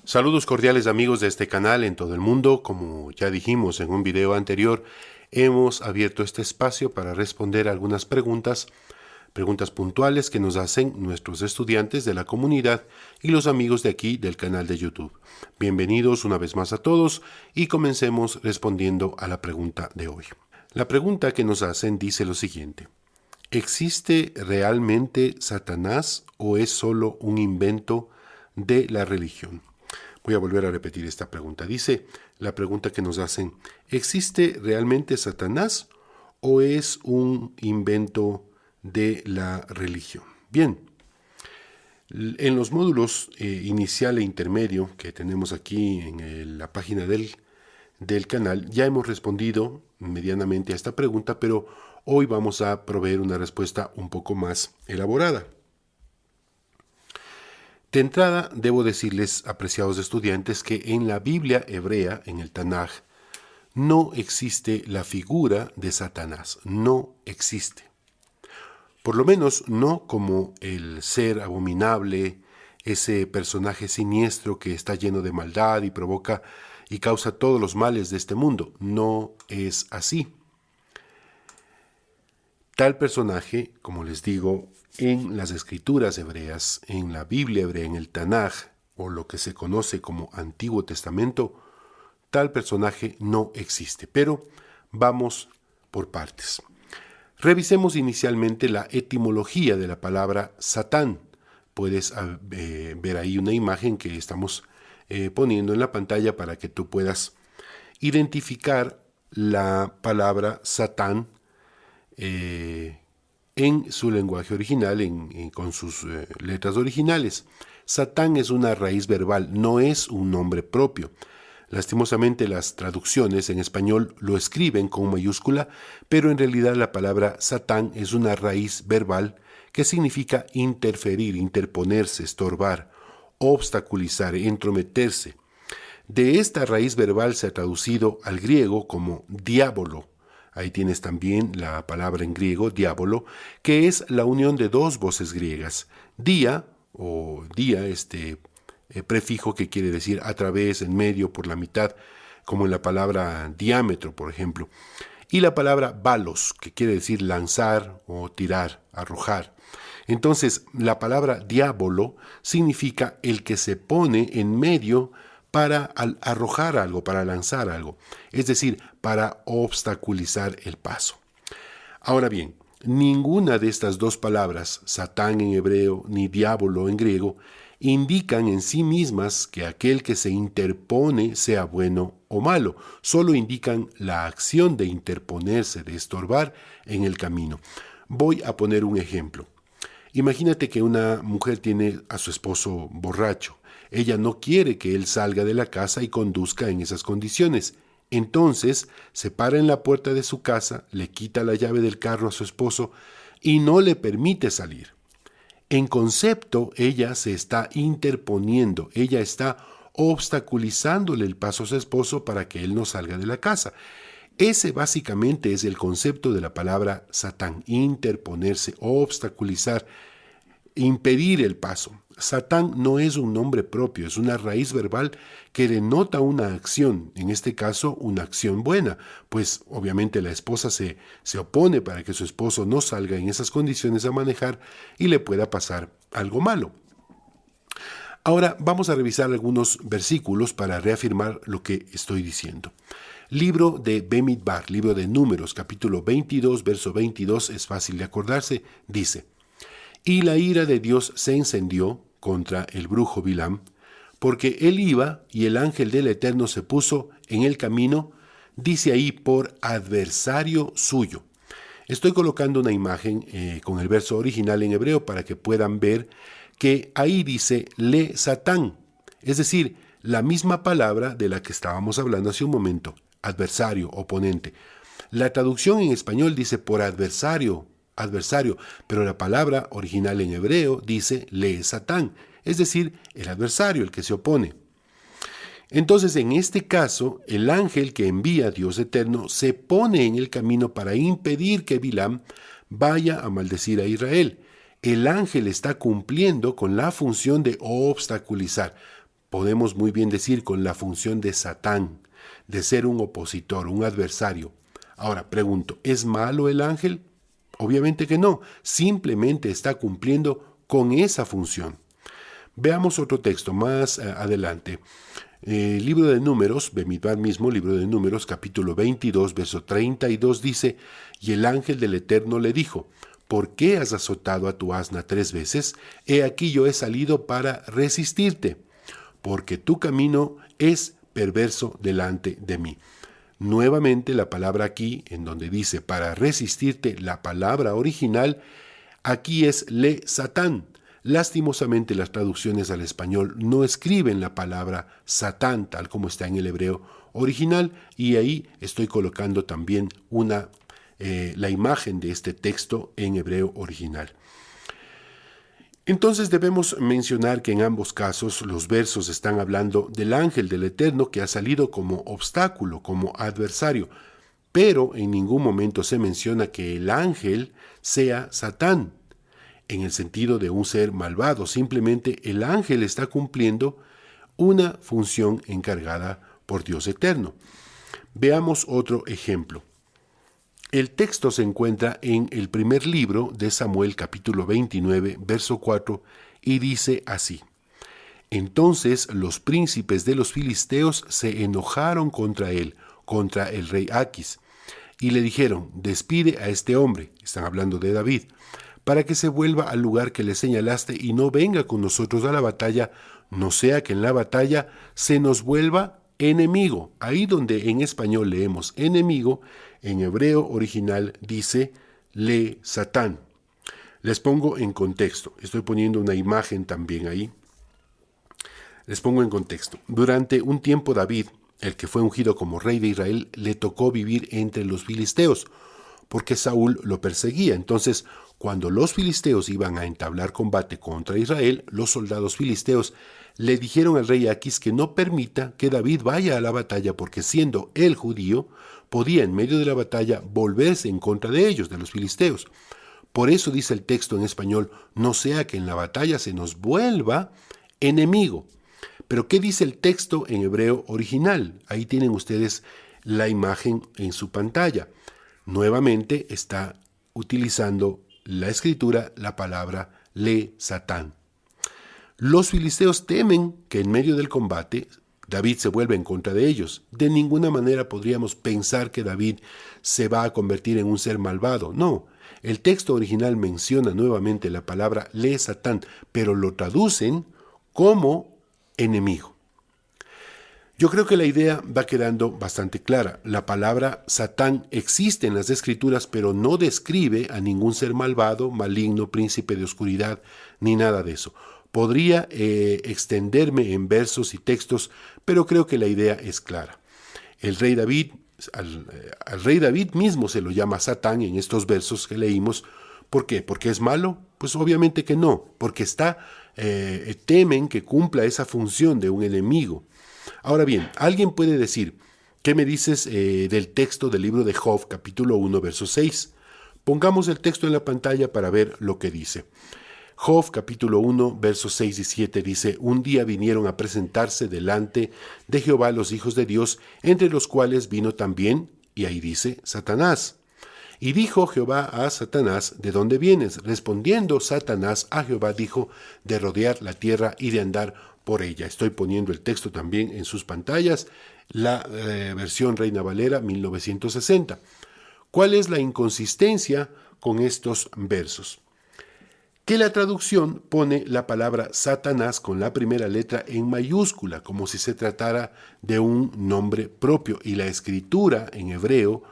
Saludos cordiales amigos de este canal en todo el mundo. Como ya dijimos en un video anterior, hemos abierto este espacio para responder algunas preguntas puntuales que nos hacen nuestros estudiantes de la comunidad y los amigos de aquí del canal de YouTube. Bienvenidos una vez más a todos y comencemos respondiendo a la pregunta de hoy. La pregunta que nos hacen dice lo siguiente: ¿existe realmente Satanás o es solo un invento de la religión? Voy a volver a repetir esta pregunta. Dice la pregunta que nos hacen: ¿existe realmente Satanás o es un invento de la religión? Bien, en los módulos inicial e intermedio que tenemos aquí en la página del canal, ya hemos respondido medianamente a esta pregunta, pero hoy vamos a proveer una respuesta un poco más elaborada. De entrada, debo decirles, apreciados estudiantes, que en la Biblia hebrea, en el Tanaj, no existe la figura de Satanás, no existe. Por lo menos no como el ser abominable, ese personaje siniestro que está lleno de maldad y provoca y causa todos los males de este mundo. No es así. Tal personaje, como les digo, en las escrituras hebreas, en la Biblia hebrea, en el Tanaj, o lo que se conoce como Antiguo Testamento, tal personaje no existe. Pero vamos por partes. Revisemos inicialmente la etimología de la palabra Satán. Puedes ver ahí una imagen que estamos poniendo en la pantalla para que tú puedas identificar la palabra Satán en su lenguaje original, con sus letras originales. Satán es una raíz verbal, no es un nombre propio. Lastimosamente las traducciones en español lo escriben con mayúscula, pero en realidad la palabra Satán es una raíz verbal que significa interferir, interponerse, estorbar, obstaculizar, entrometerse. De esta raíz verbal se ha traducido al griego como diabolo. Ahí tienes también la palabra en griego, diabolo, que es la unión de dos voces griegas. Dia, o dia, prefijo que quiere decir a través, en medio, por la mitad, como en la palabra diámetro, por ejemplo. Y la palabra balos, que quiere decir lanzar o tirar, arrojar. Entonces, la palabra diabolo significa el que se pone en medio para arrojar algo, para lanzar algo, es decir, para obstaculizar el paso. Ahora bien, ninguna de estas dos palabras, Satán en hebreo ni diablo en griego, indican en sí mismas que aquel que se interpone sea bueno o malo, solo indican la acción de interponerse, de estorbar en el camino. Voy a poner un ejemplo. Imagínate que una mujer tiene a su esposo borracho. Ella no quiere que él salga de la casa y conduzca en esas condiciones. Entonces se para en la puerta de su casa, le quita la llave del carro a su esposo y no le permite salir. En concepto, ella se está interponiendo, ella está obstaculizándole el paso a su esposo para que él no salga de la casa. Ese básicamente es el concepto de la palabra Satán: interponerse, obstaculizar, impedir el paso. Satán no es un nombre propio, es una raíz verbal que denota una acción, en este caso una acción buena, pues obviamente la esposa se opone para que su esposo no salga en esas condiciones a manejar y le pueda pasar algo malo. Ahora vamos a revisar algunos versículos para reafirmar lo que estoy diciendo. Libro de Bemidbar, libro de Números, capítulo 22, verso 22, es fácil de acordarse, dice: y la ira de Dios se encendió contra el brujo Bilam, porque él iba y el ángel del Eterno se puso en el camino, dice ahí, por adversario suyo. Estoy colocando una imagen con el verso original en hebreo para que puedan ver que ahí dice le Satán, es decir, la misma palabra de la que estábamos hablando hace un momento, adversario, oponente. La traducción en español dice por adversario, pero la palabra original en hebreo dice le Satán, es decir, el adversario, el que se opone. Entonces, en este caso, el ángel que envía a Dios eterno se pone en el camino para impedir que Bilam vaya a maldecir a Israel. El ángel está cumpliendo con la función de obstaculizar. podemos muy bien decir con la función de Satán, de ser un opositor, un adversario. Ahora, pregunto, ¿es malo el ángel? Obviamente que no, simplemente está cumpliendo con esa función. Veamos otro texto más adelante. Libro de Números, Bemidbar mismo, libro de Números, capítulo 22, verso 32 dice, y el ángel del Eterno le dijo, ¿por qué has azotado a tu asna 3 veces? He aquí yo he salido para resistirte, porque tu camino es perverso delante de mí. Nuevamente la palabra aquí, en donde dice para resistirte, la palabra original, aquí es le Satán. Lastimosamente las traducciones al español no escriben la palabra Satán tal como está en el hebreo original, y ahí estoy colocando también la imagen de este texto en hebreo original. Entonces debemos mencionar que en ambos casos los versos están hablando del ángel del Eterno que ha salido como obstáculo, como adversario, pero en ningún momento se menciona que el ángel sea Satán, en el sentido de un ser malvado. Simplemente el ángel está cumpliendo una función encargada por Dios Eterno. Veamos otro ejemplo. El texto se encuentra en el primer libro de Samuel, capítulo 29, verso 4, y dice así: Entonces los príncipes de los filisteos se enojaron contra él, contra el rey Aquis, y le dijeron, despide a este hombre, están hablando de David, para que se vuelva al lugar que le señalaste y no venga con nosotros a la batalla, no sea que en la batalla se nos vuelva enemigo. Ahí donde en español leemos enemigo, en hebreo original dice le Satán. Les pongo en contexto, estoy poniendo una imagen también ahí. Les pongo en contexto. Durante un tiempo David, el que fue ungido como rey de Israel, le tocó vivir entre los filisteos, porque Saúl lo perseguía. Entonces, cuando los filisteos iban a entablar combate contra Israel, los soldados filisteos le dijeron al rey Aquis que no permita que David vaya a la batalla, porque siendo él judío, podía en medio de la batalla volverse en contra de ellos, de los filisteos. Por eso dice el texto en español, no sea que en la batalla se nos vuelva enemigo. Pero ¿qué dice el texto en hebreo original? Ahí tienen ustedes la imagen en su pantalla. Nuevamente está utilizando la escritura la palabra le Satán. Los filisteos temen que en medio del combate David se vuelva en contra de ellos. De ninguna manera podríamos pensar que David se va a convertir en un ser malvado. No, el texto original menciona nuevamente la palabra le Satán, pero lo traducen como enemigo. Yo creo que la idea va quedando bastante clara. La palabra Satán existe en las Escrituras, pero no describe a ningún ser malvado, maligno, príncipe de oscuridad, ni nada de eso. Podría extenderme en versos y textos, pero creo que la idea es clara. El rey David, al rey David mismo se lo llama Satán en estos versos que leímos. ¿Por qué? ¿Porque es malo? Pues obviamente que no, porque temen que cumpla esa función de un enemigo. Ahora bien, alguien puede decir, ¿qué me dices del texto del libro de Job, capítulo 1, verso 6? Pongamos el texto en la pantalla para ver lo que dice. Job, capítulo 1, versos 6 y 7 dice, un día vinieron a presentarse delante de Jehová los hijos de Dios, entre los cuales vino también, y ahí dice, Satanás. Y dijo Jehová a Satanás, ¿de dónde vienes? Respondiendo Satanás a Jehová dijo, de rodear la tierra y de andar por ella. Estoy poniendo el texto también en sus pantallas, la versión Reina Valera 1960. ¿Cuál es la inconsistencia con estos versos? Que la traducción pone la palabra Satanás con la primera letra en mayúscula, como si se tratara de un nombre propio, y la escritura en hebreo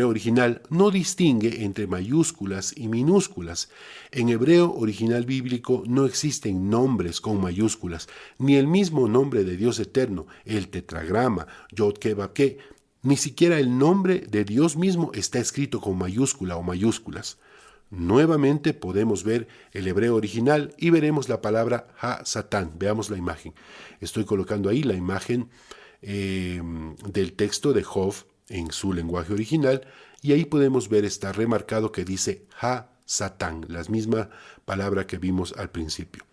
original, no distingue entre mayúsculas y minúsculas. En hebreo original bíblico no existen nombres con mayúsculas, ni el mismo nombre de Dios eterno, el tetragrama, Yod-Ke-Vav-Ke, ni siquiera el nombre de Dios mismo está escrito con mayúscula o mayúsculas. Nuevamente podemos ver el hebreo original y veremos la palabra Ha-Satán. Veamos la imagen. Estoy colocando ahí la imagen del texto de Job en su lenguaje original, y ahí podemos ver, está remarcado que dice Ha-Satán, la misma palabra que vimos al principio.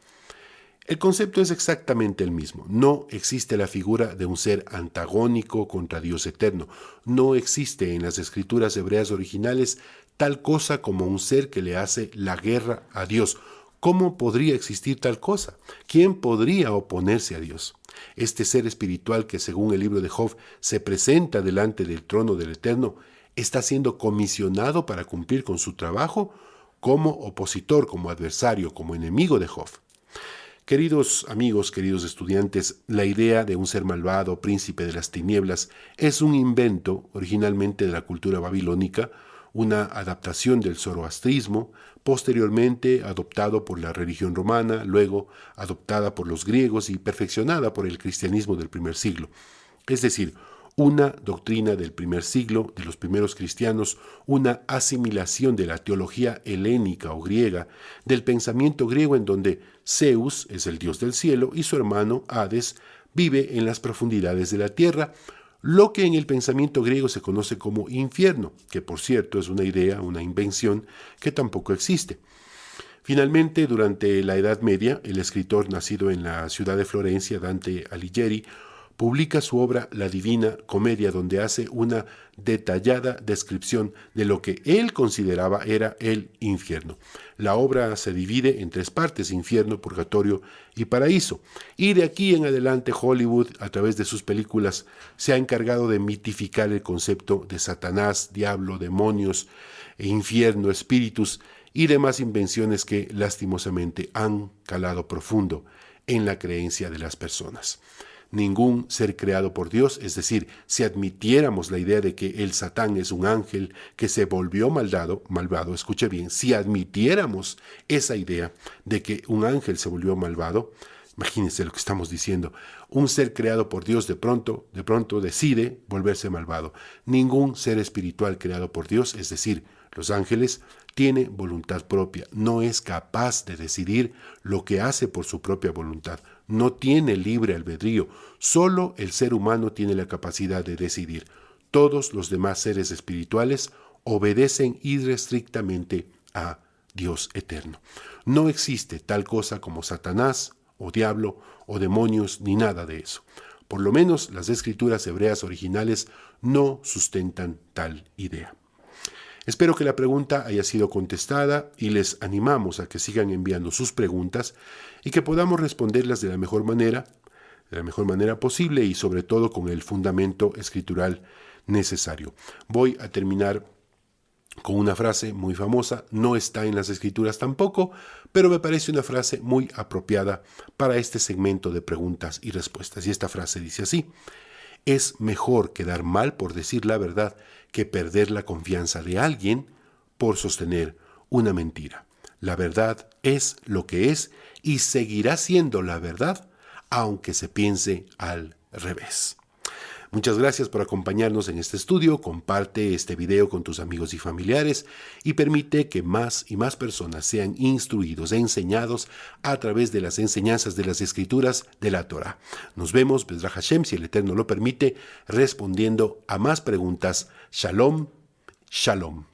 El concepto es exactamente el mismo. No existe la figura de un ser antagónico contra Dios eterno. No existe en las escrituras hebreas originales tal cosa como un ser que le hace la guerra a Dios. ¿Cómo podría existir tal cosa? ¿Quién podría oponerse a Dios? Este ser espiritual que, según el libro de Job, se presenta delante del trono del Eterno, está siendo comisionado para cumplir con su trabajo como opositor, como adversario, como enemigo de Job. Queridos amigos, queridos estudiantes, la idea de un ser malvado, príncipe de las tinieblas, es un invento originalmente de la cultura babilónica, una adaptación del zoroastrismo, posteriormente adoptado por la religión romana, luego adoptada por los griegos y perfeccionada por el cristianismo del primer siglo. Es decir, una doctrina del primer siglo, de los primeros cristianos, una asimilación de la teología helénica o griega, del pensamiento griego en donde Zeus es el dios del cielo y su hermano Hades vive en las profundidades de la tierra, lo que en el pensamiento griego se conoce como infierno, que por cierto es una idea, una invención que tampoco existe. Finalmente, durante la Edad Media, el escritor nacido en la ciudad de Florencia, Dante Alighieri, publica su obra La Divina Comedia, donde hace una detallada descripción de lo que él consideraba era el infierno. La obra se divide en 3 partes: infierno, purgatorio y paraíso. Y de aquí en adelante Hollywood, a través de sus películas, se ha encargado de mitificar el concepto de Satanás, diablo, demonios, infierno, espíritus y demás invenciones que lastimosamente han calado profundo en la creencia de las personas. Ningún ser creado por Dios, es decir, si admitiéramos la idea de que el Satán es un ángel que se volvió malvado, escuche bien, si admitiéramos esa idea de que un ángel se volvió malvado, imagínense lo que estamos diciendo, un ser creado por Dios de pronto decide volverse malvado. Ningún ser espiritual creado por Dios, es decir, los ángeles, tiene voluntad propia, no es capaz de decidir lo que hace por su propia voluntad, no tiene libre albedrío, solo el ser humano tiene la capacidad de decidir. Todos los demás seres espirituales obedecen irrestrictamente a Dios eterno. No existe tal cosa como Satanás o diablo o demonios ni nada de eso. Por lo menos las escrituras hebreas originales no sustentan tal idea. Espero que la pregunta haya sido contestada y les animamos a que sigan enviando sus preguntas y que podamos responderlas de la mejor manera posible y sobre todo con el fundamento escritural necesario. Voy a terminar con una frase muy famosa, no está en las escrituras tampoco, pero me parece una frase muy apropiada para este segmento de preguntas y respuestas. Y esta frase dice así: es mejor quedar mal por decir la verdad que perder la confianza de alguien por sostener una mentira. La verdad es lo que es y seguirá siendo la verdad, aunque se piense al revés. Muchas gracias por acompañarnos en este estudio. Comparte este video con tus amigos y familiares y permite que más y más personas sean instruidos e enseñados a través de las enseñanzas de las Escrituras de la Torá. Nos vemos, Bezrat Hashem, si el Eterno lo permite, respondiendo a más preguntas. Shalom, shalom.